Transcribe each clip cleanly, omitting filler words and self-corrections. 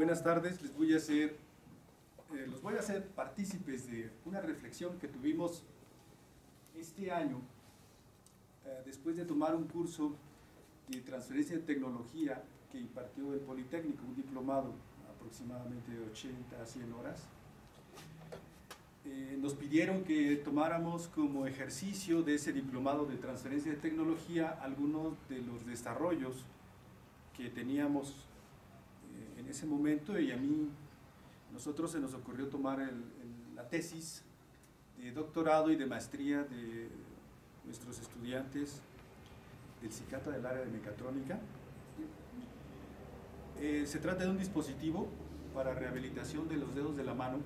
Buenas tardes, los voy a hacer partícipes de una reflexión que tuvimos este año después de tomar un curso de transferencia de tecnología que impartió el Politécnico, un diplomado aproximadamente de 80 a 100 horas. Nos pidieron que tomáramos como ejercicio de ese diplomado de transferencia de tecnología algunos de los desarrollos que teníamos en ese momento, y nosotros se nos ocurrió tomar la tesis de doctorado y de maestría de nuestros estudiantes del CICATA del área de mecatrónica. Se trata de un dispositivo para rehabilitación de los dedos de la mano,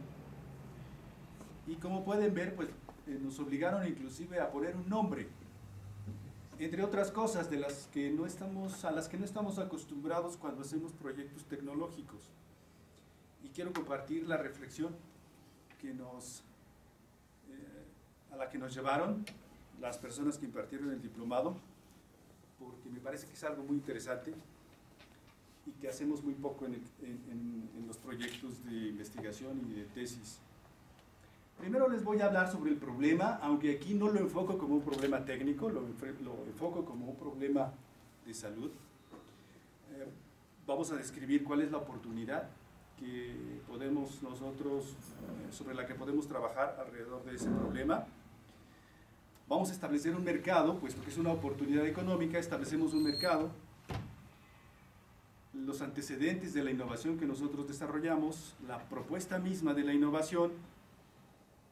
y como pueden ver, pues nos obligaron inclusive a poner un nombre, entre otras cosas a las que no estamos acostumbrados cuando hacemos proyectos tecnológicos. Y quiero compartir la reflexión a la que nos llevaron las personas que impartieron el diplomado, porque me parece que es algo muy interesante y que hacemos muy poco en los proyectos de investigación y de tesis. Primero les voy a hablar sobre el problema, aunque aquí no lo enfoco como un problema técnico, lo enfoco como un problema de salud. Vamos a describir cuál es la oportunidad que podemos nosotros, sobre la que podemos trabajar alrededor de ese problema. Vamos a establecer un mercado, pues porque es una oportunidad económica, establecemos un mercado, los antecedentes de la innovación que nosotros desarrollamos, la propuesta misma de la innovación,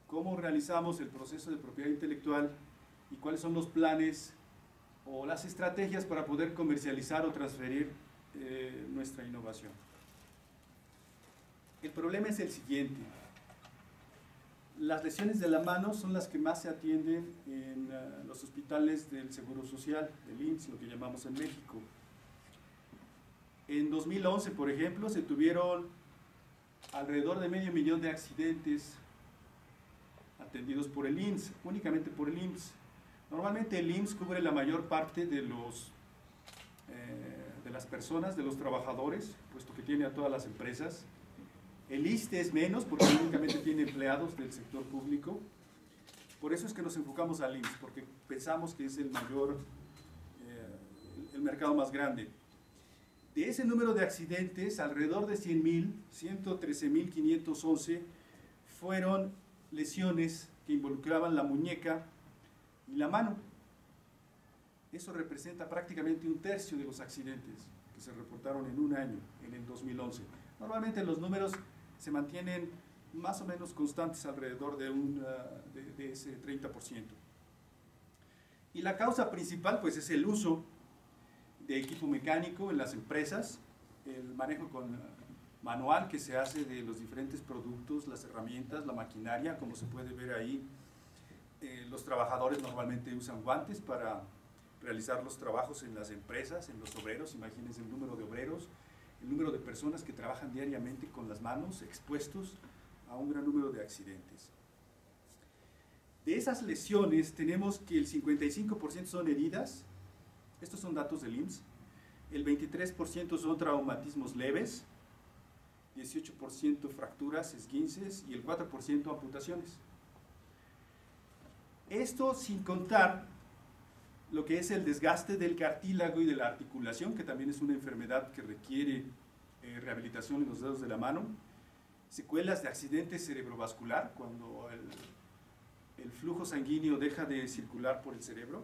cómo realizamos el proceso de propiedad intelectual y cuáles son los planes o las estrategias para poder comercializar o transferir nuestra innovación. El problema es el siguiente: las lesiones de la mano son las que más se atienden en los hospitales del Seguro Social, del IMSS, lo que llamamos en México. En 2011, por ejemplo, se tuvieron alrededor de 500,000 de accidentes atendidos por el IMSS, únicamente por el IMSS. Normalmente el IMSS cubre la mayor parte de las personas, de los trabajadores, puesto que tiene a todas las empresas. El ISSSTE es menos, porque únicamente tiene empleados del sector público. Por eso es que nos enfocamos al IMSS, porque pensamos que es el mercado más grande. De ese número de accidentes, alrededor de 100,000, 113,511, fueron lesiones que involucraban la muñeca y la mano. Eso representa prácticamente un tercio de los accidentes que se reportaron en un año, en el 2011. Normalmente los números se mantienen más o menos constantes alrededor de ese 30%. Y la causa principal, pues, es el uso de equipo mecánico en las empresas, el manejo manual que se hace de los diferentes productos, las herramientas, la maquinaria, como se puede ver ahí. Los trabajadores normalmente usan guantes para realizar los trabajos en las empresas, en los obreros. Imagínense el número de obreros, el número de personas que trabajan diariamente con las manos, expuestos a un gran número de accidentes. De esas lesiones tenemos que el 55% son heridas, estos son datos del IMSS, el 23% son traumatismos leves, 18% fracturas, esguinces y el 4% amputaciones. Esto sin contar lo que es el desgaste del cartílago y de la articulación, que también es una enfermedad que requiere rehabilitación en los dedos de la mano, secuelas de accidente cerebrovascular, cuando el flujo sanguíneo deja de circular por el cerebro,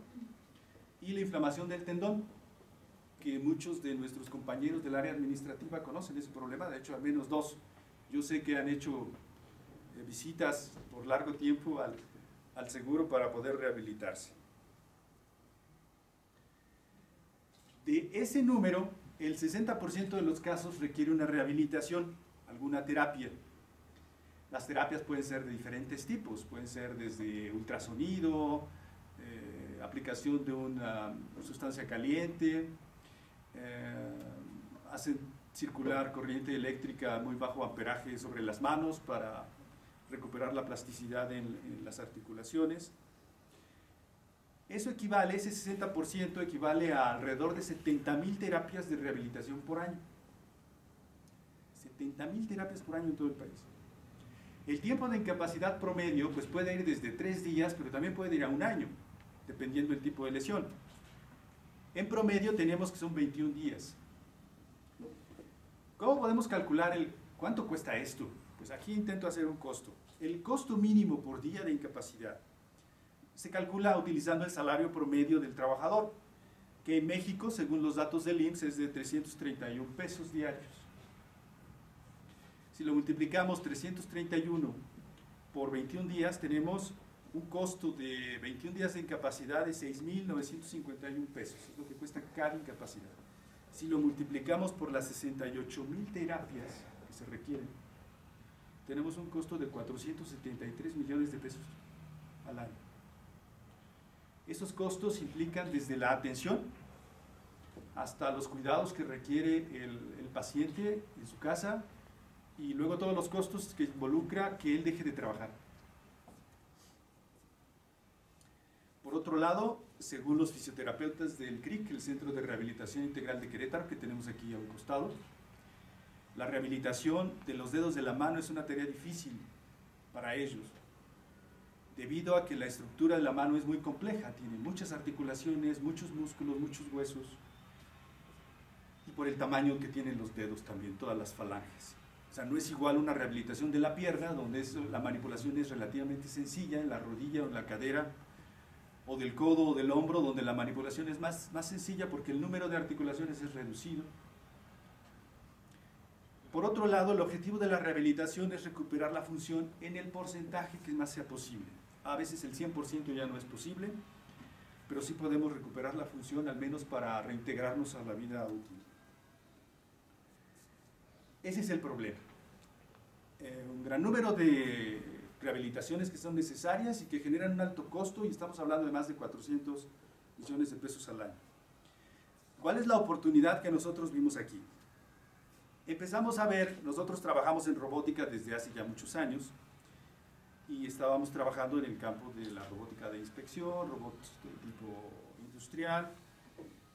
y la inflamación del tendón, que muchos de nuestros compañeros del área administrativa conocen ese problema, de hecho al menos dos. Yo sé que han hecho visitas por largo tiempo al seguro para poder rehabilitarse. De ese número, el 60% de los casos requiere una rehabilitación, alguna terapia. Las terapias pueden ser de diferentes tipos, pueden ser desde ultrasonido, aplicación de una sustancia caliente, hacen circular corriente eléctrica a muy bajo amperaje sobre las manos para recuperar la plasticidad en las articulaciones. Eso equivale, ese 60% equivale a alrededor de 70,000 terapias de rehabilitación por año. 70.000 terapias por año en todo el país. El tiempo de incapacidad promedio pues puede ir desde 3 días, pero también puede ir a 1 año, dependiendo del tipo de lesión. En promedio tenemos que son 21 días. ¿Cómo podemos calcular cuánto cuesta esto? Pues aquí intento hacer un costo. El costo mínimo por día de incapacidad se calcula utilizando el salario promedio del trabajador, que en México, según los datos del IMSS, es de 331 pesos diarios. Si lo multiplicamos 331 por 21 días, tenemos un costo de 21 días de incapacidad de 6.951 pesos, es lo que cuesta cada incapacidad. Si lo multiplicamos por las 68.000 terapias que se requieren, tenemos un costo de 473 millones de pesos al año. Esos costos implican desde la atención hasta los cuidados que requiere el paciente en su casa y luego todos los costos que involucra que él deje de trabajar. Por otro lado, según los fisioterapeutas del CRIC, el Centro de Rehabilitación Integral de Querétaro, que tenemos aquí a un costado, la rehabilitación de los dedos de la mano es una tarea difícil para ellos, debido a que la estructura de la mano es muy compleja, tiene muchas articulaciones, muchos músculos, muchos huesos, y por el tamaño que tienen los dedos también, todas las falanges. O sea, no es igual una rehabilitación de la pierna, donde la manipulación es relativamente sencilla, en la rodilla o en la cadera, o del codo o del hombro, donde la manipulación es más sencilla porque el número de articulaciones es reducido. Por otro lado, el objetivo de la rehabilitación es recuperar la función en el porcentaje que más sea posible. A veces el 100% ya no es posible, pero sí podemos recuperar la función al menos para reintegrarnos a la vida útil. Ese es el problema. Un gran número de rehabilitaciones que son necesarias y que generan un alto costo, y estamos hablando de más de 400 millones de pesos al año. ¿Cuál es la oportunidad que nosotros vimos aquí? Empezamos a ver, nosotros trabajamos en robótica desde hace ya muchos años y estábamos trabajando en el campo de la robótica de inspección, robots de tipo industrial,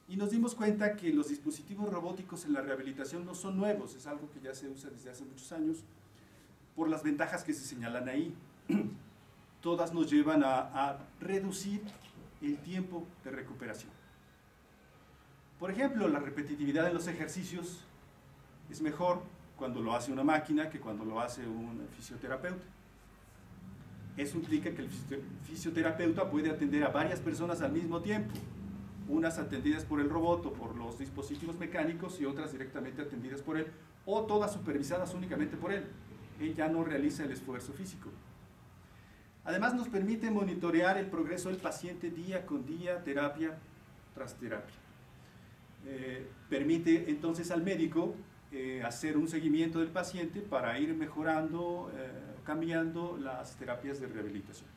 y nos dimos cuenta que los dispositivos robóticos en la rehabilitación no son nuevos, es algo que ya se usa desde hace muchos años, por las ventajas que se señalan ahí. Todas nos llevan a reducir el tiempo de recuperación. Por ejemplo, la repetitividad de los ejercicios es mejor cuando lo hace una máquina que cuando lo hace un fisioterapeuta. Eso implica que el fisioterapeuta puede atender a varias personas al mismo tiempo, unas atendidas por el robot o por los dispositivos mecánicos y otras directamente atendidas por él, o todas supervisadas únicamente por él. Él ya no realiza el esfuerzo físico. Además nos permite monitorear el progreso del paciente día con día, terapia tras terapia. Permite entonces al médico hacer un seguimiento del paciente para ir mejorando, cambiando las terapias de rehabilitación.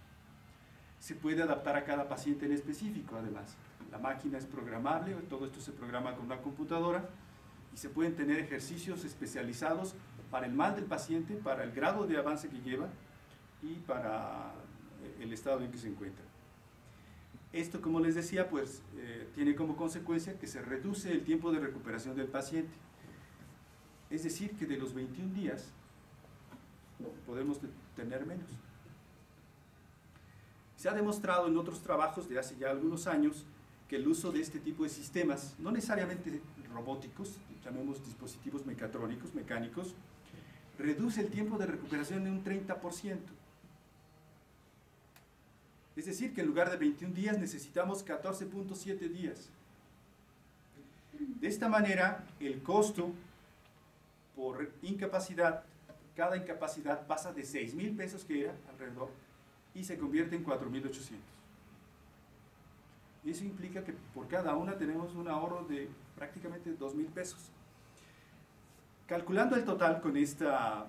Se puede adaptar a cada paciente en específico, además. La máquina es programable, todo esto se programa con una computadora y se pueden tener ejercicios especializados para el mal del paciente, para el grado de avance que lleva y para el estado en que se encuentra. Esto, como les decía, pues tiene como consecuencia que se reduce el tiempo de recuperación del paciente. Es decir, que de los 21 días podemos tener menos. Se ha demostrado en otros trabajos de hace ya algunos años que el uso de este tipo de sistemas, no necesariamente robóticos, llamemos dispositivos mecatrónicos, mecánicos, reduce el tiempo de recuperación en un 30%. Es decir, que en lugar de 21 días necesitamos 14.7 días. De esta manera, el costo por incapacidad, cada incapacidad pasa de 6.000 pesos que era alrededor y se convierte en 4.800. Y eso implica que por cada una tenemos un ahorro de prácticamente 2.000 pesos. Calculando el total con esta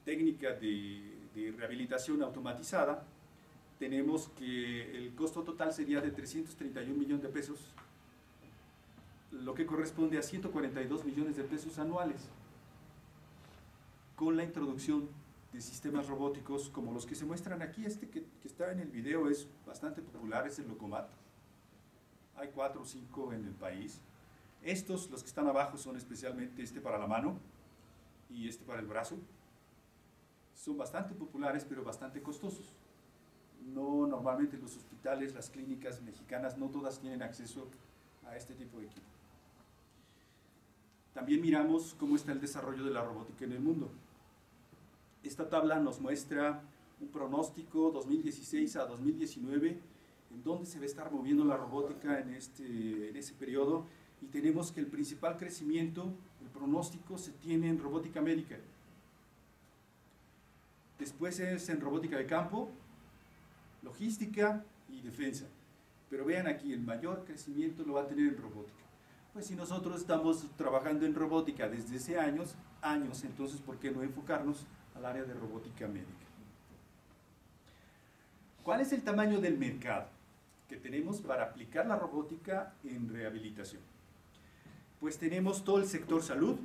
técnica de rehabilitación automatizada, tenemos que el costo total sería de 331 millones de pesos, lo que corresponde a 142 millones de pesos anuales, con la introducción de sistemas robóticos como los que se muestran aquí. Este que está en el video es bastante popular, es el Locomat. Hay 4 o 5 en el país. Estos, los que están abajo, son especialmente para la mano, y este para el brazo. Son bastante populares, pero bastante costosos. No, normalmente los hospitales, las clínicas mexicanas, no todas tienen acceso a este tipo de equipo. También miramos cómo está el desarrollo de la robótica en el mundo. Esta tabla nos muestra un pronóstico 2016 a 2019, en dónde se va a estar moviendo la robótica en ese periodo, y tenemos que el principal crecimiento, el pronóstico, se tiene en robótica médica. Después es en robótica de campo, logística y defensa. Pero vean aquí, el mayor crecimiento lo va a tener en robótica. Pues si nosotros estamos trabajando en robótica desde hace años, entonces ¿por qué no enfocarnos al área de robótica médica? ¿Cuál es el tamaño del mercado que tenemos para aplicar la robótica en rehabilitación? Pues tenemos todo el sector salud,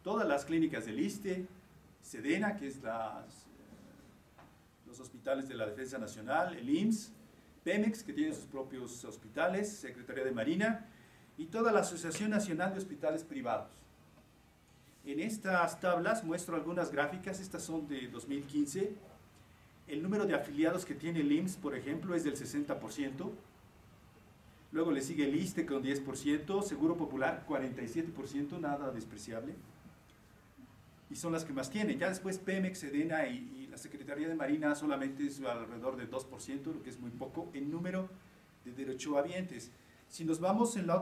todas las clínicas del ISSSTE, SEDENA, que es los hospitales de la Defensa Nacional, el IMSS, Pemex, que tiene sus propios hospitales, Secretaría de Marina, y toda la Asociación Nacional de Hospitales Privados. En estas tablas muestro algunas gráficas, estas son de 2015. El número de afiliados que tiene el IMSS, por ejemplo, es del 60%. Luego le sigue el ISSSTE con 10%, Seguro Popular 47%, nada despreciable. Y son las que más tienen. Ya después Pemex, SEDENA y la Secretaría de Marina solamente es alrededor de 2%, lo que es muy poco, en número de derechohabientes. Si nos vamos a la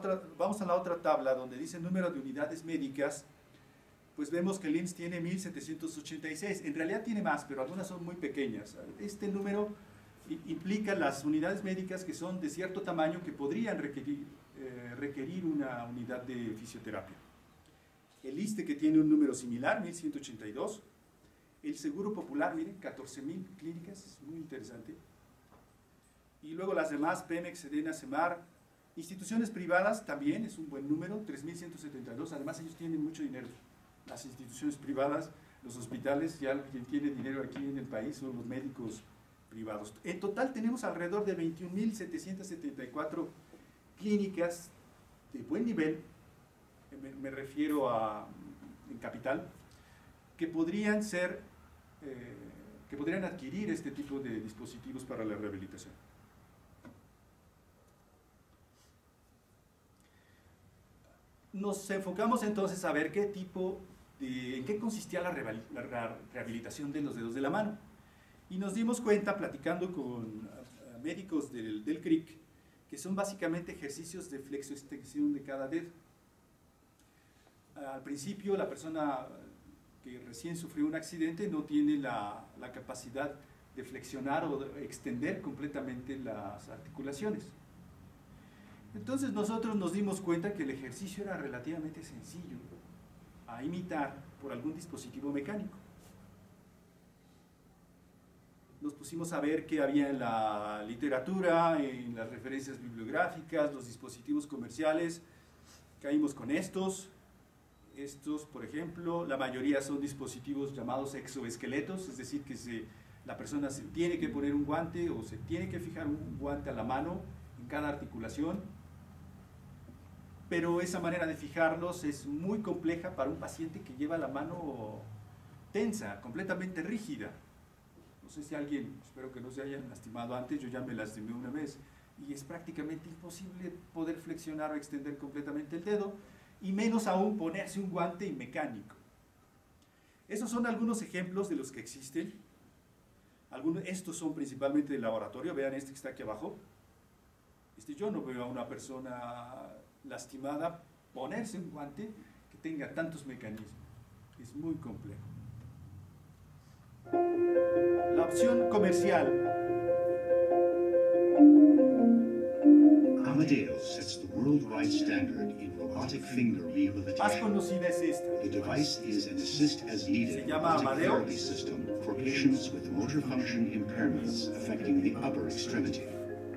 otra tabla donde dice número de unidades médicas, pues vemos que el IMSS tiene 1,786. En realidad tiene más, pero algunas son muy pequeñas. Este número implica las unidades médicas que son de cierto tamaño que podrían requerir una unidad de fisioterapia. El ISSSTE, que tiene un número similar, 1,182. El Seguro Popular, miren, 14,000 clínicas, es muy interesante. Y luego las demás, Pemex, SEDENA, CEMAR. Instituciones privadas también es un buen número, 3,172. Además ellos tienen mucho dinero. Las instituciones privadas, los hospitales, ya quien tiene dinero aquí en el país son los médicos privados. En total tenemos alrededor de 21,774 clínicas de buen nivel, me refiero en capital, que podrían adquirir este tipo de dispositivos para la rehabilitación. Nos enfocamos entonces a ver en qué consistía la rehabilitación de los dedos de la mano. Y nos dimos cuenta, platicando con médicos del CRIC, que son básicamente ejercicios de flexoextensión de cada dedo. Al principio, la persona que recién sufrió un accidente no tiene la capacidad de flexionar o de extender completamente las articulaciones. Entonces nosotros nos dimos cuenta que el ejercicio era relativamente sencillo a imitar por algún dispositivo mecánico. Nos pusimos a ver qué había en la literatura, en las referencias bibliográficas, los dispositivos comerciales. Caímos con estos, por ejemplo, la mayoría son dispositivos llamados exoesqueletos, es decir, que la persona se tiene que poner un guante o se tiene que fijar un guante a la mano en cada articulación, pero esa manera de fijarlos es muy compleja para un paciente que lleva la mano tensa, completamente rígida. No sé si espero que no se hayan lastimado antes, yo ya me lastimé una vez, y es prácticamente imposible poder flexionar o extender completamente el dedo, y menos aún ponerse un guante mecánico. Esos son algunos ejemplos de los que existen. Estos son principalmente de laboratorio, vean este que está aquí abajo. Yo no veo a una persona lastimada ponerse un guante que tenga tantos mecanismos. Es muy complejo. La opción comercial. Amadeus sets the worldwide standard in robotic finger Más rehabilitation. conocida es esta. The device is an assist as needed Se llama robotic Amadeus. therapy system for patients with motor function impairments affecting the upper extremity.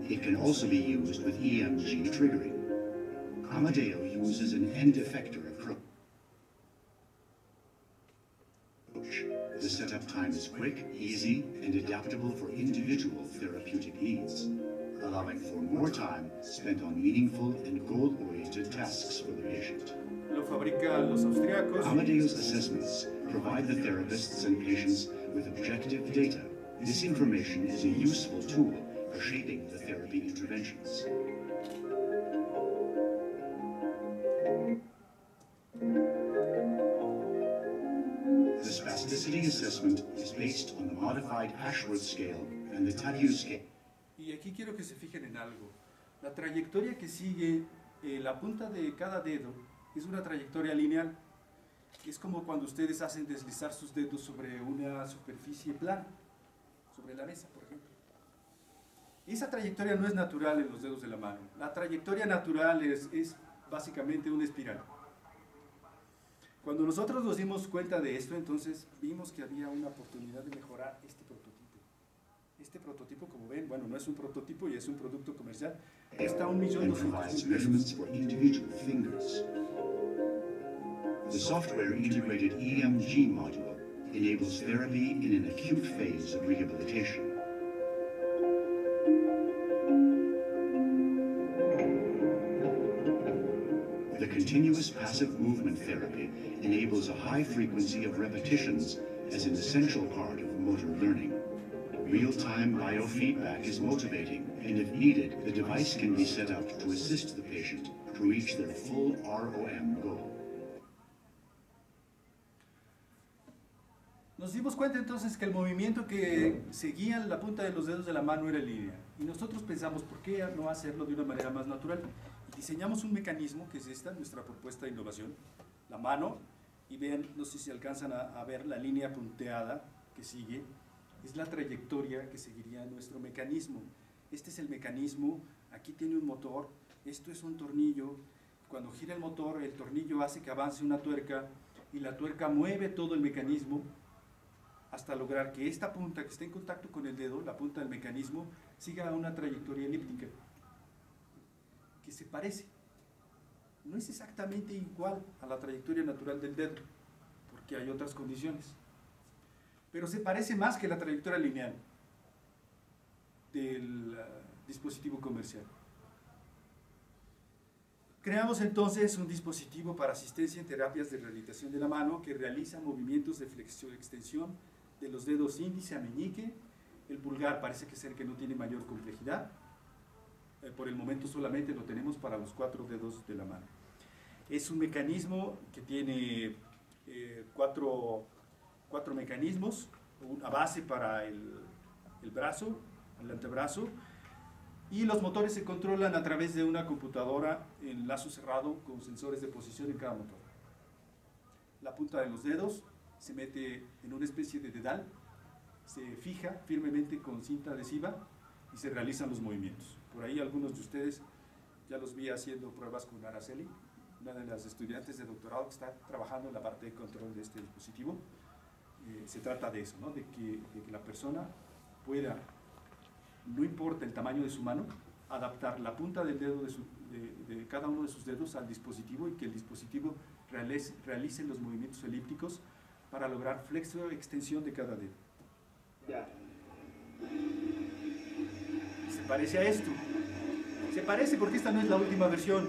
It can also be used with EMG triggering. Amadeo uses an end effector approach. The setup time is quick, easy, and adaptable for individual therapeutic needs, allowing for more time spent on meaningful and goal-oriented tasks for the patient. Lo fabrican los austriacos. Amadeus assessments provide the therapists and patients with objective data. This information is a useful tool for shaping the therapy interventions. The spasticity assessment is based on the modified Ashworth scale and the Taddeus scale. Y aquí quiero que se fijen en algo. La trayectoria que sigue la punta de cada dedo es una trayectoria lineal. Es como cuando ustedes hacen deslizar sus dedos sobre una superficie plana, sobre la mesa, por ejemplo. Esa trayectoria no es natural en los dedos de la mano. La trayectoria natural es básicamente una espiral. Cuando nosotros nos dimos cuenta de esto, entonces vimos que había una oportunidad de mejorar este prototipo. Este prototipo, como ven, bueno, no es un prototipo y es un producto comercial, cuesta And provides measurements $1.200.000. for individual fingers. The software-integrated EMG module enables therapy in an acute phase of rehabilitation. The continuous passive movement therapy enables a high frequency of repetitions as an essential part of motor learning. Real-time biofeedback is motivating, and if needed, the device can be set up to assist the patient to reach their full ROM goal. Nos dimos cuenta entonces que el movimiento que seguía la punta de los dedos de la mano era lineal. Y nosotros pensamos, ¿por qué no hacerlo de una manera más natural? Y diseñamos un mecanismo, que es esta, nuestra propuesta de innovación. La mano, y vean, no sé si alcanzan a ver la línea punteada que sigue, es la trayectoria que seguiría nuestro mecanismo. Este es el mecanismo, aquí tiene un motor, esto es un tornillo. Cuando gira el motor, el tornillo hace que avance una tuerca, y la tuerca mueve todo el mecanismo, hasta lograr que esta punta que está en contacto con el dedo, la punta del mecanismo, siga una trayectoria elíptica, que se parece. No es exactamente igual a la trayectoria natural del dedo, porque hay otras condiciones, pero se parece más que la trayectoria lineal del dispositivo comercial. Creamos entonces un dispositivo para asistencia en terapias de rehabilitación de la mano que realiza movimientos de flexión-extensión de los dedos índice a meñique. El pulgar parece que es el que no tiene mayor complejidad. Por el momento solamente lo tenemos para los 4 dedos de la mano. Es un mecanismo que tiene cuatro mecanismos, una base para el brazo, el antebrazo, y los motores se controlan a través de una computadora en lazo cerrado con sensores de posición en cada motor. La punta de los dedos se mete en una especie de dedal, se fija firmemente con cinta adhesiva y se realizan los movimientos. Por ahí algunos de ustedes ya los vi haciendo pruebas con Araceli, una de las estudiantes de doctorado que está trabajando en la parte de control de este dispositivo. Se trata de eso, ¿no? de que la persona pueda, no importa el tamaño de su mano, adaptar la punta del dedo de cada uno de sus dedos al dispositivo y que el dispositivo realice los movimientos elípticos para lograr flexo-extensión de cada dedo. Se parece a esto. Se parece porque esta no es la última versión.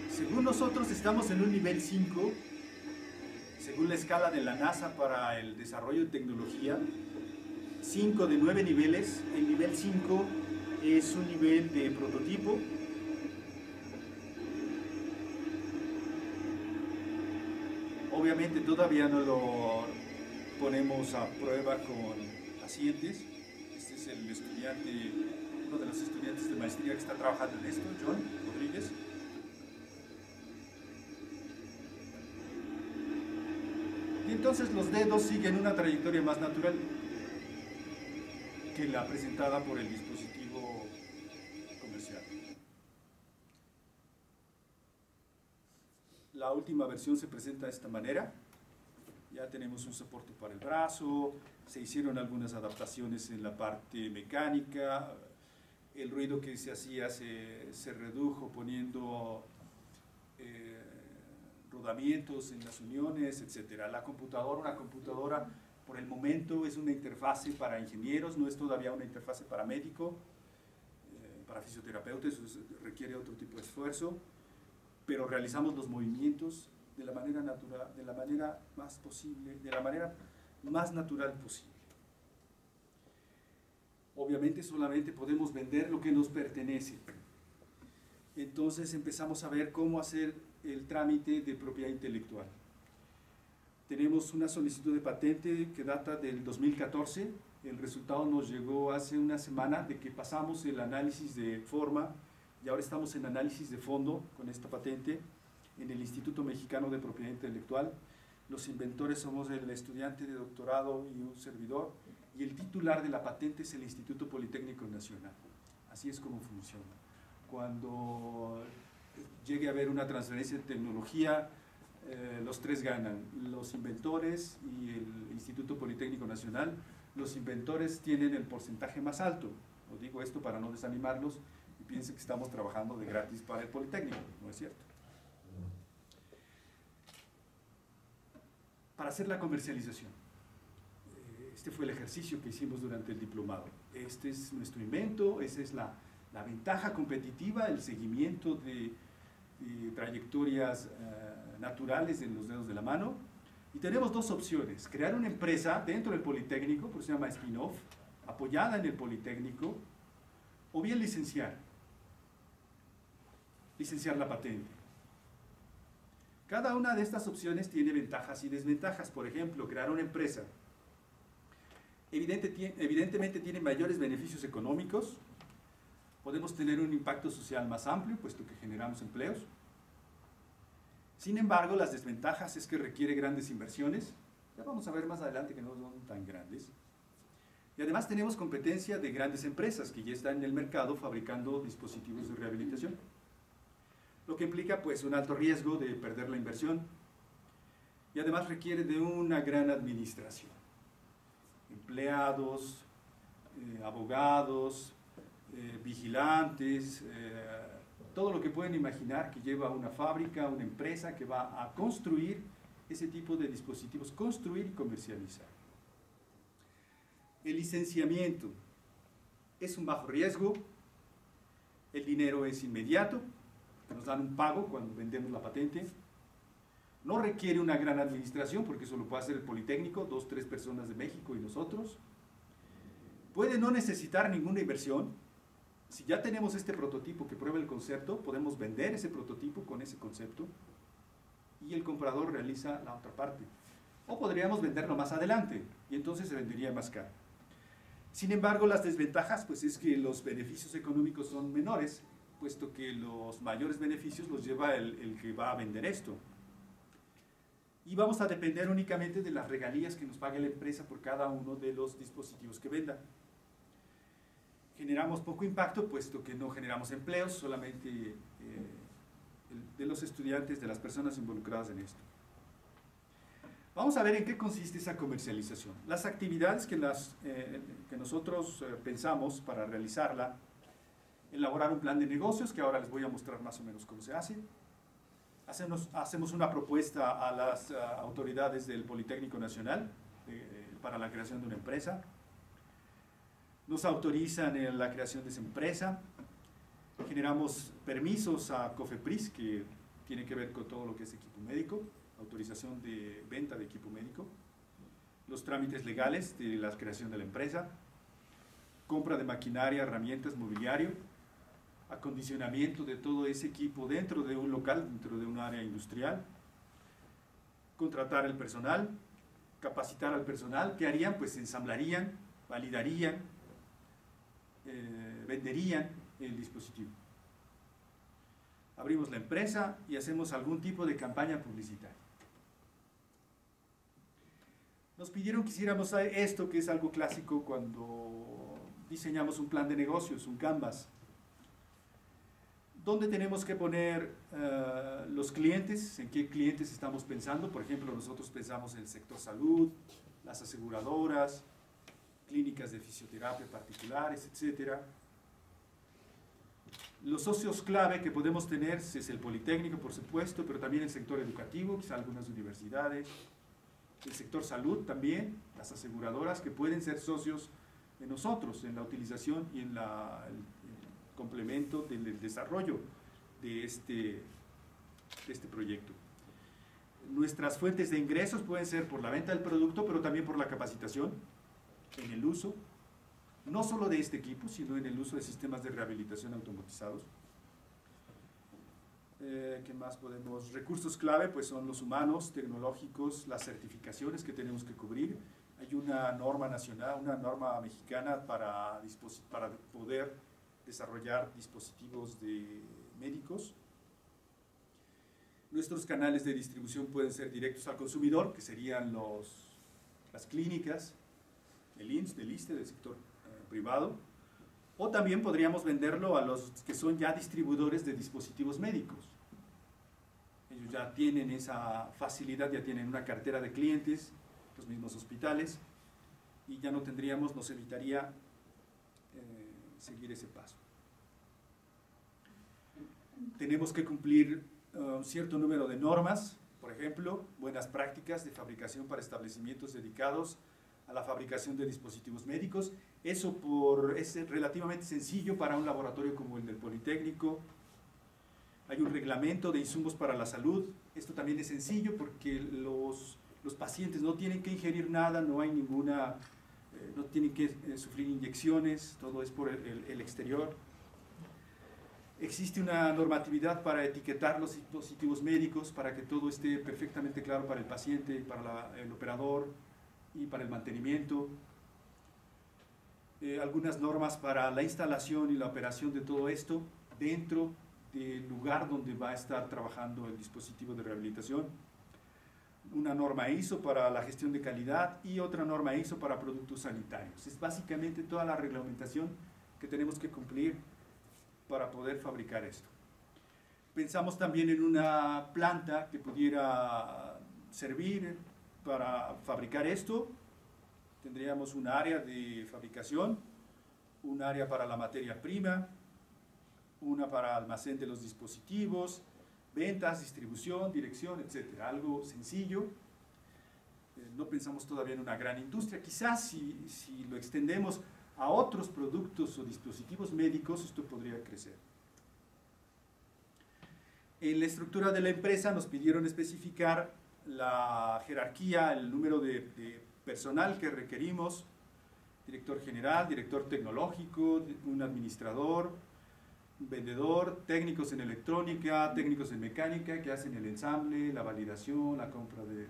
Según nosotros estamos en un nivel 5, según la escala de la NASA para el desarrollo de tecnología, 5 de 9 niveles. El nivel 5 es un nivel de prototipo. Obviamente todavía no lo ponemos a prueba con pacientes. Este es el estudiante, uno de los estudiantes de maestría que está trabajando en esto, John Rodríguez. Y entonces los dedos siguen una trayectoria más natural que la presentada por el dispositivo comercial. La última versión se presenta de esta manera. Ya tenemos un soporte para el brazo, se hicieron algunas adaptaciones en la parte mecánica, el ruido que se hacía se redujo poniendo rodamientos en las uniones, etc. La computadora, una computadora por el momento es una interfase para ingenieros, no es todavía una interfase para médico, para fisioterapeutas, eso requiere otro tipo de esfuerzo, pero realizamos los movimientos de la manera natural, de la manera más posible, de la manera más natural posible. Obviamente solamente podemos vender lo que nos pertenece. Entonces empezamos a ver cómo hacer el trámite de propiedad intelectual. Tenemos una solicitud de patente que data del 2014. El resultado nos llegó hace una semana de que pasamos el análisis de forma y ahora estamos en análisis de fondo con esta patente en el Instituto Mexicano de Propiedad Intelectual. Los inventores somos el estudiante de doctorado y un servidor, y el titular de la patente es el Instituto Politécnico Nacional. Así es como funciona. Cuando llegue a haber una transferencia de tecnología, los tres ganan, los inventores y el Instituto Politécnico Nacional. Los inventores tienen el porcentaje más alto. Os digo esto para no desanimarlos y piensen que estamos trabajando de gratis para el Politécnico, no es cierto. Para hacer la comercialización. Este fue el ejercicio que hicimos durante el diplomado. Este es nuestro invento, esa es la ventaja competitiva, el seguimiento de trayectorias naturales en los dedos de la mano. Y tenemos dos opciones: crear una empresa dentro del Politécnico, por eso se llama spin-off, apoyada en el Politécnico, o bien licenciar la patente. Cada una de estas opciones tiene ventajas y desventajas. Por ejemplo, crear una empresa evidentemente tiene mayores beneficios económicos, podemos tener un impacto social más amplio, puesto que generamos empleos. Sin embargo, las desventajas es que requiere grandes inversiones, ya vamos a ver más adelante que no son tan grandes, y además tenemos competencia de grandes empresas que ya están en el mercado fabricando dispositivos de rehabilitación, lo que implica pues un alto riesgo de perder la inversión, y además requiere de una gran administración, empleados, abogados, vigilantes, todo lo que pueden imaginar que lleva una fábrica, una empresa que va a construir ese tipo de dispositivos, construir y comercializar. El licenciamiento es un bajo riesgo, el dinero es inmediato, nos dan un pago cuando vendemos la patente, no requiere una gran administración porque eso lo puede hacer el Politécnico, 2 o 3 personas de México y nosotros. Puede no necesitar ninguna inversión. Si ya tenemos este prototipo que prueba el concepto, podemos vender ese prototipo con ese concepto y el comprador realiza la otra parte. O podríamos venderlo más adelante y entonces se vendería más caro. Sin embargo, las desventajas pues es que los beneficios económicos son menores, puesto que los mayores beneficios los lleva el que va a vender esto. Y vamos a depender únicamente de las regalías que nos pague la empresa por cada uno de los dispositivos que venda. Generamos poco impacto, puesto que no generamos empleos, solamente de los estudiantes, de las personas involucradas en esto. Vamos a ver en qué consiste esa comercialización. Las actividades que nosotros pensamos para realizarla: elaborar un plan de negocios, que ahora les voy a mostrar más o menos cómo se hace. Hacemos una propuesta a las autoridades del Politécnico Nacional para la creación de una empresa. Nos autorizan en la creación de esa empresa. Generamos permisos a COFEPRIS, que tiene que ver con todo lo que es equipo médico, autorización de venta de equipo médico, los trámites legales de la creación de la empresa, compra de maquinaria, herramientas, mobiliario, acondicionamiento de todo ese equipo dentro de un local, dentro de un área industrial, contratar el personal, capacitar al personal. ¿Qué harían? Pues ensamblarían, validarían, venderían el dispositivo. Abrimos la empresa y hacemos algún tipo de campaña publicitaria. Nos pidieron que hiciéramos esto, que es algo clásico cuando diseñamos un plan de negocios, un Canvas, donde tenemos que poner los clientes, en qué clientes estamos pensando. Por ejemplo, nosotros pensamos en el sector salud, las aseguradoras, clínicas de fisioterapia particulares, etc. Los socios clave que podemos tener es el Politécnico, por supuesto, pero también el sector educativo, quizá algunas universidades, el sector salud también, las aseguradoras que pueden ser socios de nosotros en la utilización y en el complemento del desarrollo de este proyecto. Nuestras fuentes de ingresos pueden ser por la venta del producto, pero también por la capacitación en el uso, no solo de este equipo, sino en el uso de sistemas de rehabilitación automatizados. ¿Qué más podemos? Recursos clave, pues son los humanos, tecnológicos, las certificaciones que tenemos que cubrir. Hay una norma nacional, una norma mexicana para poder desarrollar dispositivos médicos. Nuestros canales de distribución pueden ser directos al consumidor, que serían las clínicas, el IMSS, del ISSSTE, del sector privado, o también podríamos venderlo a los que son ya distribuidores de dispositivos médicos. Ellos ya tienen esa facilidad, ya tienen una cartera de clientes, los mismos hospitales, y ya nos evitaría seguir ese paso. Tenemos que cumplir un cierto número de normas, por ejemplo, buenas prácticas de fabricación para establecimientos dedicados a la fabricación de dispositivos médicos. Eso es relativamente sencillo para un laboratorio como el del Politécnico. Hay un reglamento de insumos para la salud. Esto también es sencillo porque los pacientes no tienen que ingerir nada, no tienen que sufrir inyecciones, todo es por el exterior. Existe una normatividad para etiquetar los dispositivos médicos para que todo esté perfectamente claro para el paciente, para el operador y para el mantenimiento. Algunas normas para la instalación y la operación de todo esto dentro del lugar donde va a estar trabajando el dispositivo de rehabilitación. Una norma ISO para la gestión de calidad y otra norma ISO para productos sanitarios. Es básicamente toda la reglamentación que tenemos que cumplir para poder fabricar esto. Pensamos también en una planta que pudiera servir para fabricar esto. Tendríamos un área de fabricación, un área para la materia prima, una para almacén de los dispositivos, ventas, distribución, dirección, etc. Algo sencillo. No pensamos todavía en una gran industria. Quizás si lo extendemos a otros productos o dispositivos médicos, esto podría crecer. En la estructura de la empresa nos pidieron especificar la jerarquía, el número de personal que requerimos: director general, director tecnológico, un administrador, un vendedor, técnicos en electrónica, técnicos en mecánica que hacen el ensamble, la validación, la compra del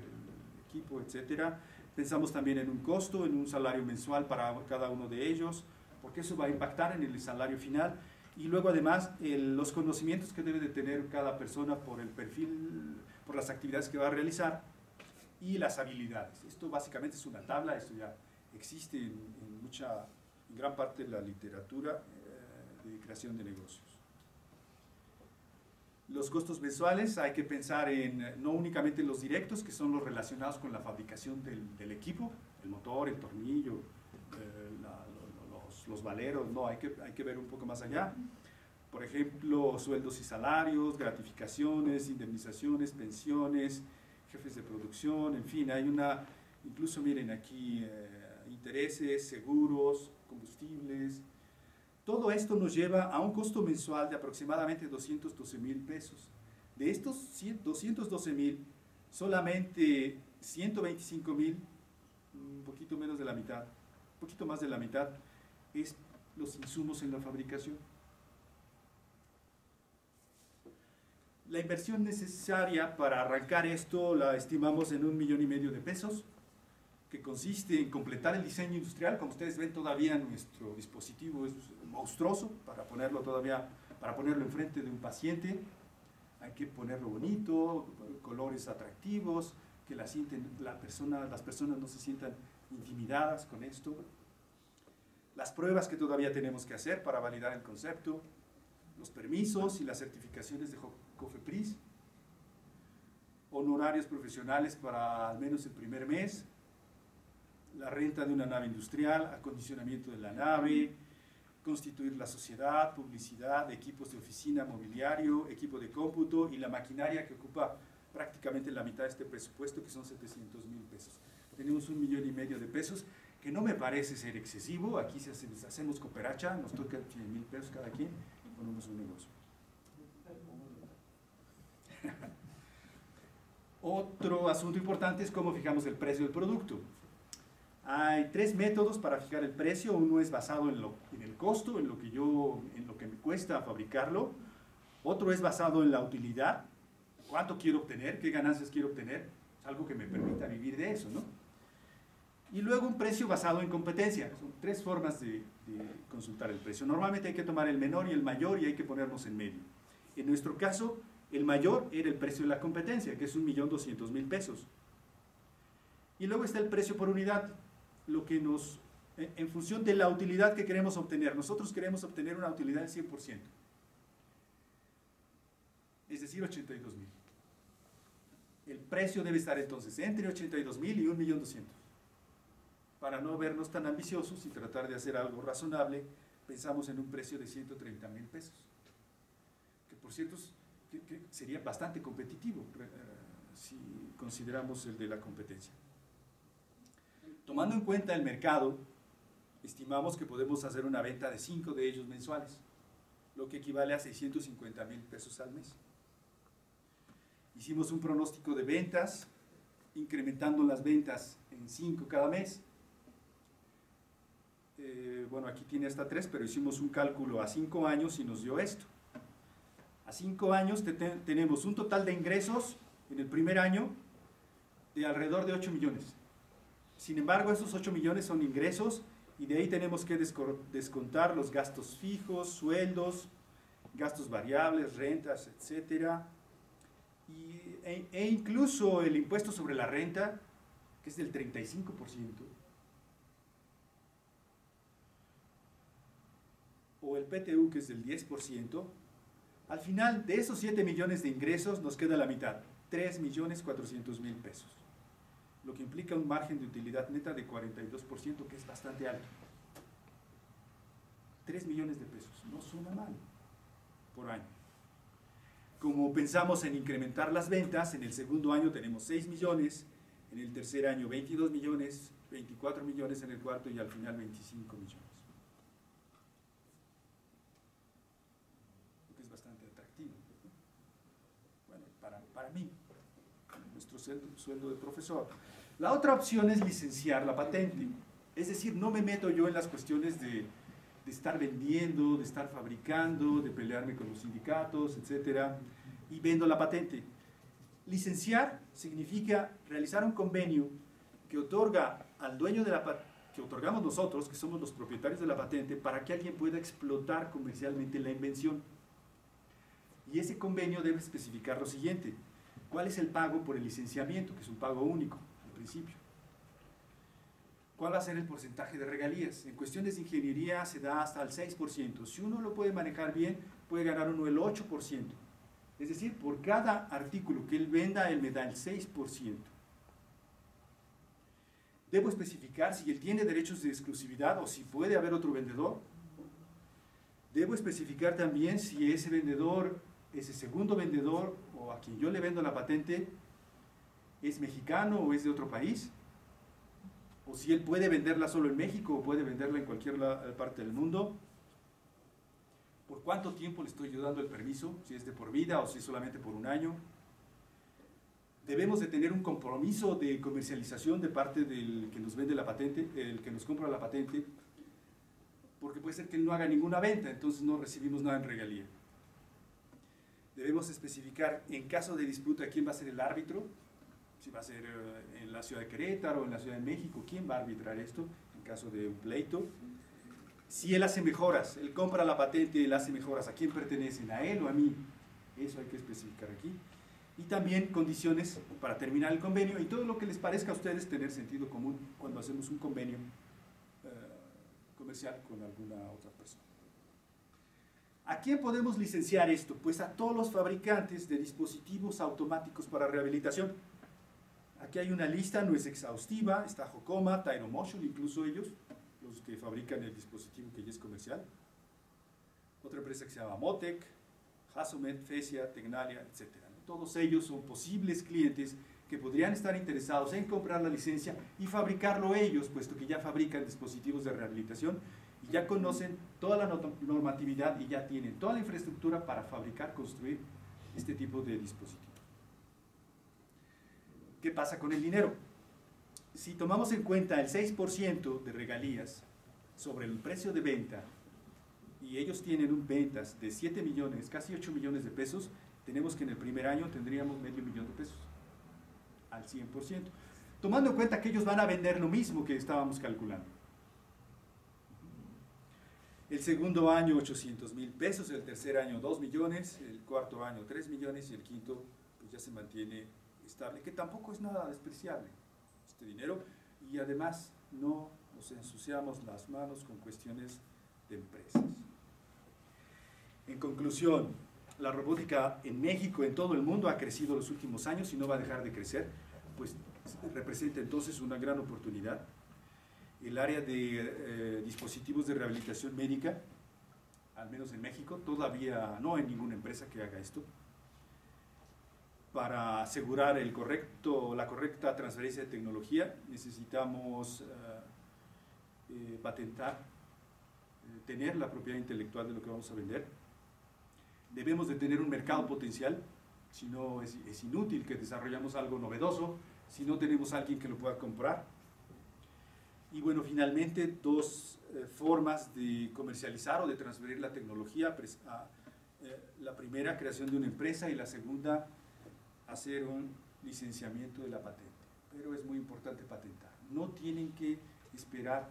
equipo, etc. Pensamos también en un costo, en un salario mensual para cada uno de ellos, porque eso va a impactar en el salario final. Y luego además los conocimientos que debe de tener cada persona por el perfil, por las actividades que va a realizar y las habilidades. Esto básicamente es una tabla, esto ya existe en gran parte de la literatura de creación de negocios. Los costos mensuales hay que pensar no únicamente en los directos, que son los relacionados con la fabricación del equipo, el motor, el tornillo, los valeros, no, hay que ver un poco más allá. Por ejemplo, sueldos y salarios, gratificaciones, indemnizaciones, pensiones, jefes de producción, en fin, incluso miren aquí, intereses, seguros, combustibles. Todo esto nos lleva a un costo mensual de aproximadamente 212,000 pesos. De estos 212,000, solamente 125,000, un poquito menos de la mitad, un poquito más de la mitad, es los insumos en la fabricación. La inversión necesaria para arrancar esto la estimamos en 1,5 millones de pesos, que consiste en completar el diseño industrial. Como ustedes ven, todavía nuestro dispositivo es monstruoso para ponerlo enfrente de un paciente. Hay que ponerlo bonito, colores atractivos, que las personas no se sientan intimidadas con esto. Las pruebas que todavía tenemos que hacer para validar el concepto, los permisos y las certificaciones de COFEPRIS, honorarios profesionales para al menos el primer mes, la renta de una nave industrial, acondicionamiento de la nave, constituir la sociedad, publicidad, equipos de oficina, mobiliario, equipo de cómputo y la maquinaria que ocupa prácticamente la mitad de este presupuesto, que son 700,000 pesos. Tenemos 1,5 millones de pesos, que no me parece ser excesivo. Aquí si hacemos cooperacha, nos toca 100,000 pesos cada quien y ponemos un negocio. Otro asunto importante es cómo fijamos el precio del producto. Hay 3 métodos para fijar el precio. Uno es basado en el costo, en lo que me cuesta fabricarlo. Otro es basado en la utilidad, cuánto quiero obtener, qué ganancias quiero obtener, algo que me permita vivir de eso, ¿no? Y luego un precio basado en competencia. Son 3 formas de consultar el precio. Normalmente hay que tomar el menor y el mayor y hay que ponernos en medio. En nuestro caso, el mayor era el precio de la competencia, que es 1,200,000 pesos. Y luego está el precio por unidad, lo que en función de la utilidad que queremos obtener. Nosotros queremos obtener una utilidad del 100%, es decir, 82,000. El precio debe estar entonces entre 82,000 y 1,200,000. Para no vernos tan ambiciosos y tratar de hacer algo razonable, pensamos en un precio de 130,000 pesos, que por cierto que sería bastante competitivo si consideramos el de la competencia. Tomando en cuenta el mercado, estimamos que podemos hacer una venta de 5 de ellos mensuales, lo que equivale a 650,000 pesos al mes. Hicimos un pronóstico de ventas, incrementando las ventas en 5 cada mes. Bueno, aquí tiene hasta 3, pero hicimos un cálculo a 5 años y nos dio esto. A 5 años tenemos un total de ingresos en el primer año de alrededor de 8 millones. Sin embargo, esos 8 millones son ingresos y de ahí tenemos que descontar los gastos fijos, sueldos, gastos variables, rentas, etc. E incluso el impuesto sobre la renta, que es del 35%, o el PTU, que es del 10%, al final de esos 7 millones de ingresos nos queda la mitad, 3,400,000 pesos. Lo que implica un margen de utilidad neta de 42%, que es bastante alto. 3 millones de pesos, no suena mal por año. Como pensamos en incrementar las ventas, en el segundo año tenemos 6 millones, en el tercer año 22 millones, 24 millones en el cuarto y al final 25 millones. Lo que es bastante atractivo. Bueno, para mí, nuestro sueldo de profesor. La otra opción es licenciar la patente, es decir, no me meto yo en las cuestiones de estar vendiendo, de estar fabricando, de pelearme con los sindicatos, etcétera, y vendo la patente. Licenciar significa realizar un convenio que otorga al dueño de la patente, que otorgamos nosotros, que somos los propietarios de la patente, para que alguien pueda explotar comercialmente la invención. Y ese convenio debe especificar lo siguiente: ¿cuál es el pago por el licenciamiento? Que es un pago único al principio. ¿Cuál va a ser el porcentaje de regalías? En cuestiones de ingeniería se da hasta el 6%. Si uno lo puede manejar bien, puede ganar uno el 8%. Es decir, por cada artículo que él venda, él me da el 6%. Debo especificar si él tiene derechos de exclusividad o si puede haber otro vendedor. Debo especificar también si ese vendedor, ese segundo vendedor o a quien yo le vendo la patente, es mexicano o es de otro país. O si él puede venderla solo en México o puede venderla en cualquier parte del mundo. ¿Por cuánto tiempo le estoy yo dando el permiso? Si es de por vida o si es solamente por un año. Debemos de tener un compromiso de comercialización de parte del que nos vende la patente, el que nos compra la patente, porque puede ser que él no haga ninguna venta, entonces no recibimos nada en regalía. Debemos especificar, en caso de disputa, quién va a ser el árbitro, si va a ser en la ciudad de Querétaro o en la ciudad de México, quién va a arbitrar esto en caso de un pleito. Si él hace mejoras, él compra la patente, él hace mejoras, ¿a quién pertenecen? ¿A él o a mí? Eso hay que especificar aquí. Y también condiciones para terminar el convenio y todo lo que les parezca a ustedes tener sentido común cuando hacemos un convenio comercial con alguna otra persona. ¿A quién podemos licenciar esto? Pues a todos los fabricantes de dispositivos automáticos para rehabilitación. Aquí hay una lista, no es exhaustiva, está Jocoma, Tyromotion, incluso ellos, los que fabrican el dispositivo que ya es comercial. otra empresa que se llama Motec, Hasomet, Fesia, Tecnalia, etc. Todos ellos son posibles clientes que podrían estar interesados en comprar la licencia y fabricarlo ellos, puesto que ya fabrican dispositivos de rehabilitación y ya conocen toda la normatividad y ya tienen toda la infraestructura para fabricar, construir este tipo de dispositivos. ¿Qué pasa con el dinero? Si tomamos en cuenta el 6% de regalías sobre el precio de venta y ellos tienen ventas de 7 millones, casi 8 millones de pesos, tenemos que en el primer año tendríamos $500,000 de pesos, al 100%. Tomando en cuenta que ellos van a vender lo mismo que estábamos calculando. El segundo año 800,000 pesos, el tercer año 2 millones, el cuarto año 3 millones y el quinto pues ya se mantiene estable, que tampoco es nada despreciable este dinero, y además no nos ensuciamos las manos con cuestiones de empresas. En conclusión, la robótica en México, en todo el mundo, ha crecido los últimos años y no va a dejar de crecer, pues representa entonces una gran oportunidad. El área de dispositivos de rehabilitación médica, al menos en México, todavía no hay ninguna empresa que haga esto. Para asegurar la correcta transferencia de tecnología, necesitamos patentar, tener la propiedad intelectual de lo que vamos a vender. Debemos de tener un mercado potencial, si no es inútil que desarrollamos algo novedoso, si no tenemos a alguien que lo pueda comprar. Y bueno, finalmente, dos formas de comercializar o de transferir la tecnología. La primera, creación de una empresa, y la segunda, hacer un licenciamiento de la patente. Pero es muy importante patentar. No tienen que esperar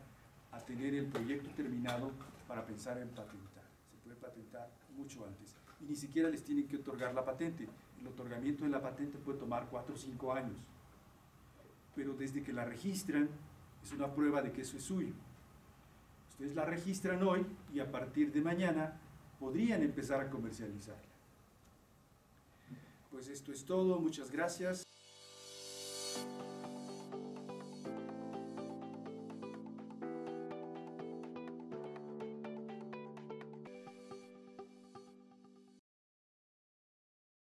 a tener el proyecto terminado para pensar en patentar. Se puede patentar mucho antes. Y ni siquiera les tienen que otorgar la patente. El otorgamiento de la patente puede tomar 4 o 5 años. Pero desde que la registran, es una prueba de que eso es suyo. Ustedes la registran hoy y a partir de mañana podrían empezar a comercializarla. Pues esto es todo, muchas gracias.